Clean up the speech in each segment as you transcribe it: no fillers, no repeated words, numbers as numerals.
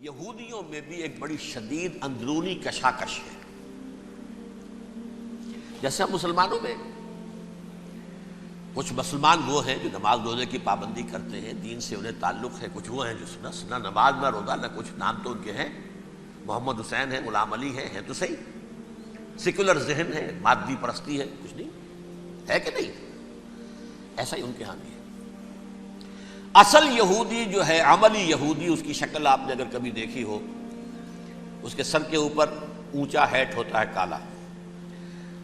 یہودیوں میں بھی ایک بڑی شدید اندرونی کشاکش ہے. جیسے ہم مسلمانوں میں کچھ مسلمان وہ ہیں جو نماز روزے کی پابندی کرتے ہیں، دین سے انہیں تعلق ہے، کچھ وہ ہیں جو نہ نماز نہ روزہ نہ کچھ، نام تو ان کے ہیں، محمد حسین ہے، غلام علی ہیں تو صحیح، سیکولر ذہن ہے، مادی پرستی ہے، کچھ نہیں ہے کہ نہیں؟ ایسا ہی ان کے ہاں بھی ہے. اصل یہودی جو ہے، عملی یہودی، اس کی شکل آپ نے اگر کبھی دیکھی ہو، اس کے سر کے اوپر اونچا ہیٹ ہوتا ہے کالا،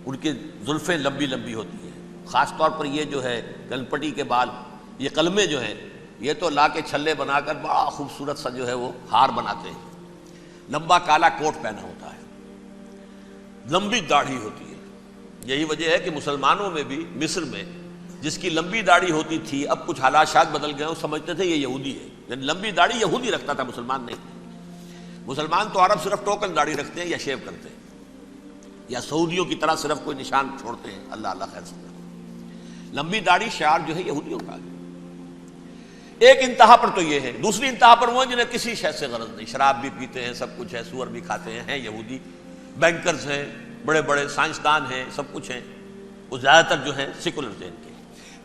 ان کی زلفیں لمبی لمبی ہوتی ہیں، خاص طور پر یہ جو ہے گلپٹی کے بال، یہ قلمے جو ہیں یہ تو لا کے چھلے بنا کر بڑا خوبصورت سا جو ہے وہ ہار بناتے ہیں. لمبا کالا کوٹ پہنا ہوتا ہے، لمبی داڑھی ہوتی ہے. یہی وجہ ہے کہ مسلمانوں میں بھی، مصر میں جس کی لمبی داڑھی ہوتی تھی، اب کچھ حالات شاید بدل گئے، وہ سمجھتے تھے یہ یہودی ہے، یعنی لمبی داڑھی یہودی رکھتا تھا، مسلمان نہیں. مسلمان تو عرب صرف ٹوکن داڑھی رکھتے ہیں یا شیو کرتے ہیں، یا سعودیوں کی طرح صرف کوئی نشان چھوڑتے ہیں، اللہ اللہ خیر سے. لمبی داڑھی شعار جو ہے یہودیوں کا ہے. ایک انتہا پر تو یہ ہے، دوسری انتہا پر وہ ہیں جنہیں کسی شے سے غرض نہیں، شراب بھی پیتے ہیں، سب کچھ ہے، سور بھی کھاتے ہیں یہودی، بینکرز ہیں، بڑے بڑے سائنسدان ہیں، سب کچھ ہیں. وہ زیادہ تر جو ہیں سیکولر ذہن کے.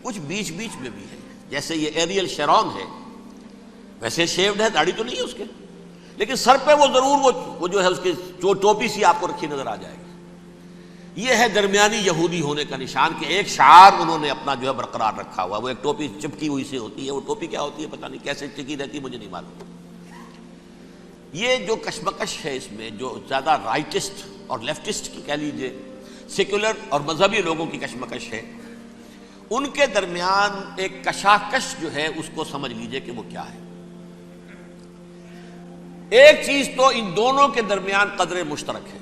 کچھ بیچ بیچ میں بھی ہے، جیسے یہ ایریل شیرون ہے، ویسے شیوڈ ہے، داڑھی تو نہیں ہے اس کے، لیکن سر پہ وہ ضرور وہ جو ہے اس کی ٹوپی سی آپ کو رکھی نظر آ جائے گی. یہ ہے درمیانی یہودی ہونے کا نشان، کہ ایک شعار انہوں نے اپنا جو ہے برقرار رکھا ہوا. وہ ایک ٹوپی چپکی ہوئی سے ہوتی ہے، وہ ٹوپی کیا ہوتی ہے پتہ نہیں، کیسے چکی رہتی ہے مجھے نہیں معلوم. یہ جو کشمکش ہے اس میں، جو زیادہ رائٹسٹ اور لیفٹسٹ کی کہہ لیجیے، سیکولر اور مذہبی لوگوں کی کشمکش ہے، ان کے درمیان ایک کشاکش جو ہے اس کو سمجھ لیجئے کہ وہ کیا ہے. ایک چیز تو ان دونوں کے درمیان قدر مشترک ہے،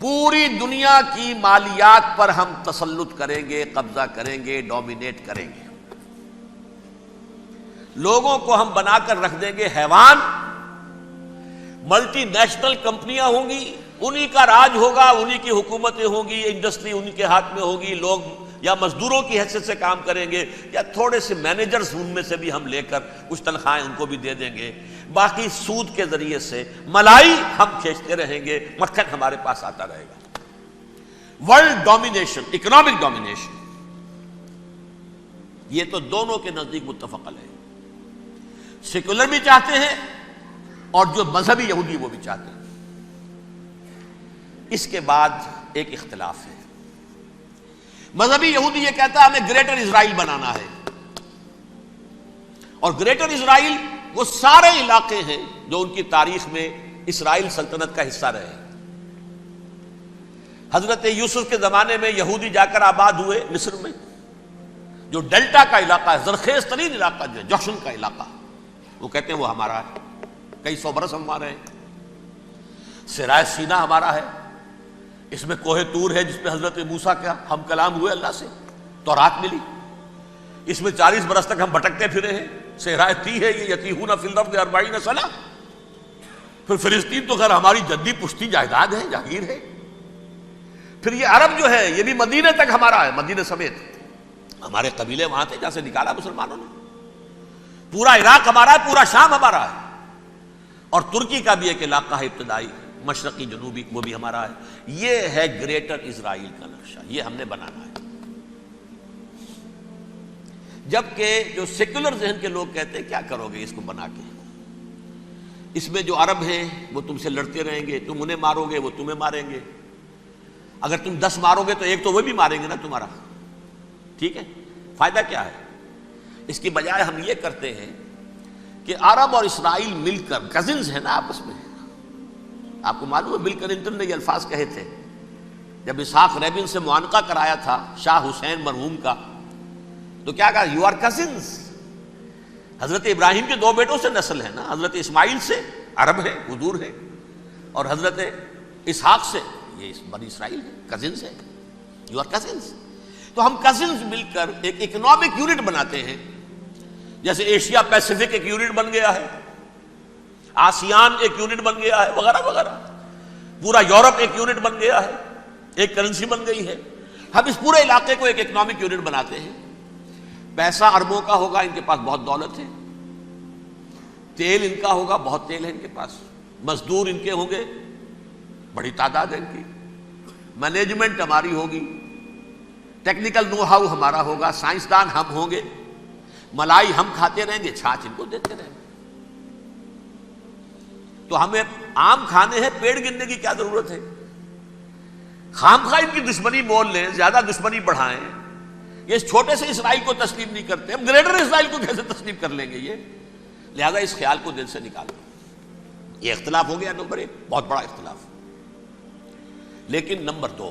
پوری دنیا کی مالیات پر ہم تسلط کریں گے، قبضہ کریں گے، ڈومینیٹ کریں گے. لوگوں کو ہم بنا کر رکھ دیں گے حیوان، ملٹی نیشنل کمپنیاں ہوں گی، انہی کا راج ہوگا، انہی کی حکومتیں ہوں گی، انڈسٹری انہی کے ہاتھ میں ہوگی. لوگ یا مزدوروں کی حیثیت سے کام کریں گے، یا تھوڑے سے مینیجرز ان میں سے بھی ہم لے کر کچھ تنخواہیں ان کو بھی دے دیں گے. باقی سود کے ذریعے سے ملائی ہم کھینچتے رہیں گے، مکھن ہمارے پاس آتا رہے گا. ورلڈ ڈومینیشن، اکنامک ڈومینیشن، یہ تو دونوں کے نزدیک متفق علیہ. سیکولر بھی چاہتے ہیں اور جو مذہبی یہودی وہ بھی چاہتے ہیں. اس کے بعد ایک اختلاف ہے. مذہبی یہودی یہ کہتا ہے ہمیں گریٹر اسرائیل بنانا ہے، اور گریٹر اسرائیل وہ سارے علاقے ہیں جو ان کی تاریخ میں اسرائیل سلطنت کا حصہ رہے. حضرت یوسف کے زمانے میں یہودی جا کر آباد ہوئے مصر میں، جو ڈیلٹا کا علاقہ ہے، زرخیز ترین علاقہ جو ہے، جوشن کا علاقہ، وہ کہتے ہیں وہ ہمارا ہے، کئی سو برس ہمارے ہیں. صحرائے سینا ہمارا ہے، اس میں کوہ طور ہے جس پہ حضرت موسیٰ کا ہم کلام ہوئے اللہ سے، تورات ملی. اس میں 40 برس تک ہم بھٹکتے پھرے ہیں. صحرائے تی ہے یہ، یتیہون فی الارض 40 سنہ. پھر فلسطین تو خیر ہماری جدی پشتی جائیداد ہے، جاگیر ہے. پھر یہ عرب جو ہے یہ بھی مدینے تک ہمارا ہے، مدینے سمیت. ہمارے قبیلے وہاں تھے جہاں سے نکالا مسلمانوں نے. پورا عراق ہمارا ہے، پورا شام ہمارا ہے، اور ترکی کا بھی ایک علاقہ ہے ابتدائی، مشرقی جنوبی، وہ بھی ہمارا ہے. یہ ہے گریٹر اسرائیل کا نقشہ، یہ ہم نے بنانا ہے. جبکہ جو سیکولر ذہن کے لوگ کہتے ہیں کیا کرو گے اس کو بنا کے، اس میں جو عرب ہیں وہ تم سے لڑتے رہیں گے، تم انہیں مارو گے وہ تمہیں ماریں گے. اگر تم 10 مارو گے تو ایک تو وہ بھی ماریں گے نا تمہارا. ٹھیک ہے، فائدہ کیا ہے؟ اس کی بجائے ہم یہ کرتے ہیں کہ عرب اور اسرائیل مل کر، کزنز ہیں نا آپس میں. آپ کو معلوم ہے بل کلنٹن نے یہ الفاظ کہے تھے جب اسحاق ریبن سے معانقہ کرایا تھا شاہ حسین مرحوم کا، تو کیا کہا؟ You are cousins. حضرت ابراہیم کے 2 بیٹوں سے نسل ہے نا، حضرت اسماعیل سے عرب ہے، حضور ہے، اور حضرت اسحاق سے یہ بنی اسرائیل ہے، کزنز ہے. You are cousins. تو ہم کزنز مل کر ایک اکنامک یونٹ بناتے ہیں، جیسے ایشیا پیسیفک ایک یونٹ بن گیا ہے، آسیان ایک یونٹ بن گیا ہے، وغیرہ وغیرہ. پورا یورپ ایک یونٹ بن گیا ہے، ایک کرنسی بن گئی ہے. ہم اس پورے علاقے کو ایک اکنامک یونٹ بناتے ہیں. پیسہ اربوں کا ہوگا، ان کے پاس بہت دولت ہے. تیل ان کا ہوگا، بہت تیل ہے ان کے پاس، مزدور ان کے ہوں گے، بڑی تعداد ہے ان کی، مینجمنٹ ہماری ہوگی، ٹیکنیکل نو ہاؤ ہمارا ہوگا، سائنسدان ہم ہوں گے، ملائی ہم کھاتے رہیں گے، چھاچھ ان کو دیتے رہیں گے۔ تو ہمیں آم کھانے ہیں، پیڑ گننے کی کیا ضرورت ہے؟ خام خواہ ان کی دشمنی مول لیں، زیادہ دشمنی بڑھائیں۔ یہ اس چھوٹے سے اسرائیل کو تسلیم نہیں کرتے، ہم گریٹر اسرائیل کو کیسے تسلیم کر لیں گے؟ یہ لہذا اس خیال کو دل سے نکال دو۔ یہ اختلاف ہو گیا نمبر ایک، بہت بڑا اختلاف۔ لیکن نمبر دو،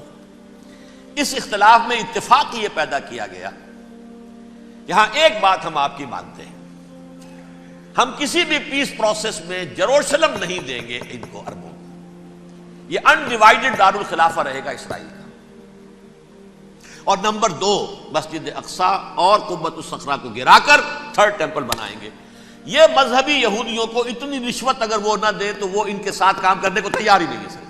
اس اختلاف میں اتفاق یہ پیدا کیا گیا، یہاں ایک بات ہم آپ کی مانتے ہیں، ہم کسی بھی پیس پروسیس میں یروشلم نہیں دیں گے ان کو، عربوں کو۔ یہ انڈیوائیڈڈ دارالخلافہ رہے گا اسرائیل کا۔ اور نمبر دو، مسجد اقصیٰ اور قبۃ الصخرہ کو گرا کر تھرڈ ٹیمپل بنائیں گے۔ یہ مذہبی یہودیوں کو اتنی رشوت اگر وہ نہ دیں تو وہ ان کے ساتھ کام کرنے کو تیار ہی نہیں ہے۔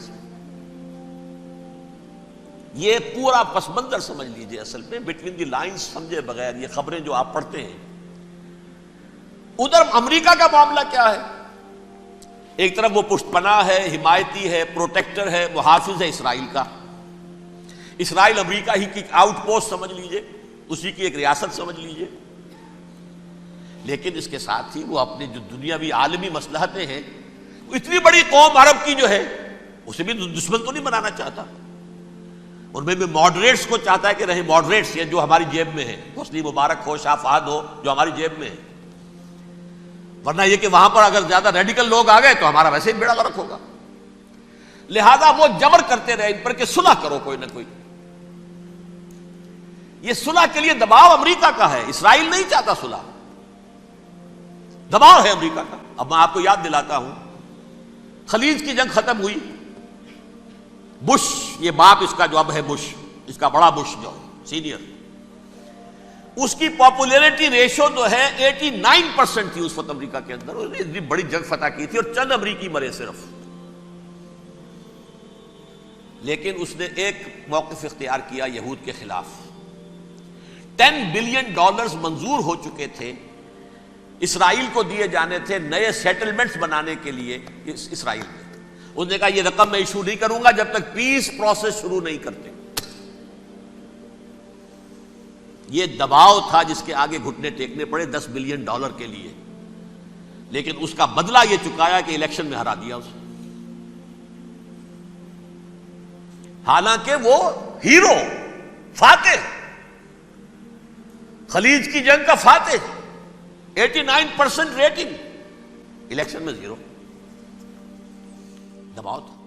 یہ پورا پس منظر سمجھ لیجئے، اصل میں بٹوین دی لائنز سمجھے بغیر یہ خبریں جو آپ پڑھتے ہیں۔ ادھر امریکہ کا معاملہ کیا ہے؟ ایک طرف وہ پشت پناہ ہے، حمایتی ہے، پروٹیکٹر ہے، محافظ ہے اسرائیل کا۔ اسرائیل امریکہ ہی کی آؤٹ پوسٹ سمجھ لیجئے، اسی کی ایک ریاست سمجھ لیجئے۔ لیکن اس کے ساتھ ہی وہ اپنی جو دنیاوی عالمی مصلحتیں ہیں، اتنی بڑی قوم عرب کی جو ہے اسے بھی دشمن تو نہیں بنانا چاہتا، ان میں بھی ماڈریٹس کو چاہتا ہے کہ رہے ماڈریٹس، یہ جو ہماری جیب میں ہے، حسنی مبارک ہو، شاہ فہد ہو، جو ہماری جیب میں ہے، ورنہ یہ کہ وہاں پر اگر زیادہ ریڈیکل لوگ آ گئے تو ہمارا ویسے ہی بیڑا غرق ہوگا۔ لہذا وہ جبر کرتے رہے ان پر کہ صلح کرو کوئی نہ کوئی۔ یہ صلح کے لیے دباؤ امریکہ کا ہے، اسرائیل نہیں چاہتا صلح، دباؤ ہے امریکہ کا۔ اب میں آپ کو یاد دلاتا ہوں، خلیج کی جنگ ختم ہوئی، بش، یہ باپ اس کا جو اب ہے بش، اس کا بڑا بش جو سینئر، اس کی پاپولیرٹی ریشو جو ہے 89% تھی اس وقت امریکہ کے اندر۔ اس نے اتنی بڑی جنگ فتح کی تھی اور چند امریکی مرے صرف، لیکن اس نے ایک موقف اختیار کیا یہود کے خلاف۔ $10 بلین منظور ہو چکے تھے، اسرائیل کو دیے جانے تھے نئے سیٹلمنٹس بنانے کے لیے اسرائیل میں۔ انہوں نے کہا یہ رقم میں ایشو نہیں کروں گا جب تک پیس پروسیس شروع نہیں کرتے۔ یہ دباؤ تھا جس کے آگے گھٹنے ٹیکنے پڑے $10 بلین کے لیے، لیکن اس کا بدلہ یہ چکایا کہ الیکشن میں ہرا دیا اسے۔ حالانکہ وہ ہیرو، فاتح، خلیج کی جنگ کا فاتح، 89% ریٹنگ، الیکشن میں 0، دباؤ تھا۔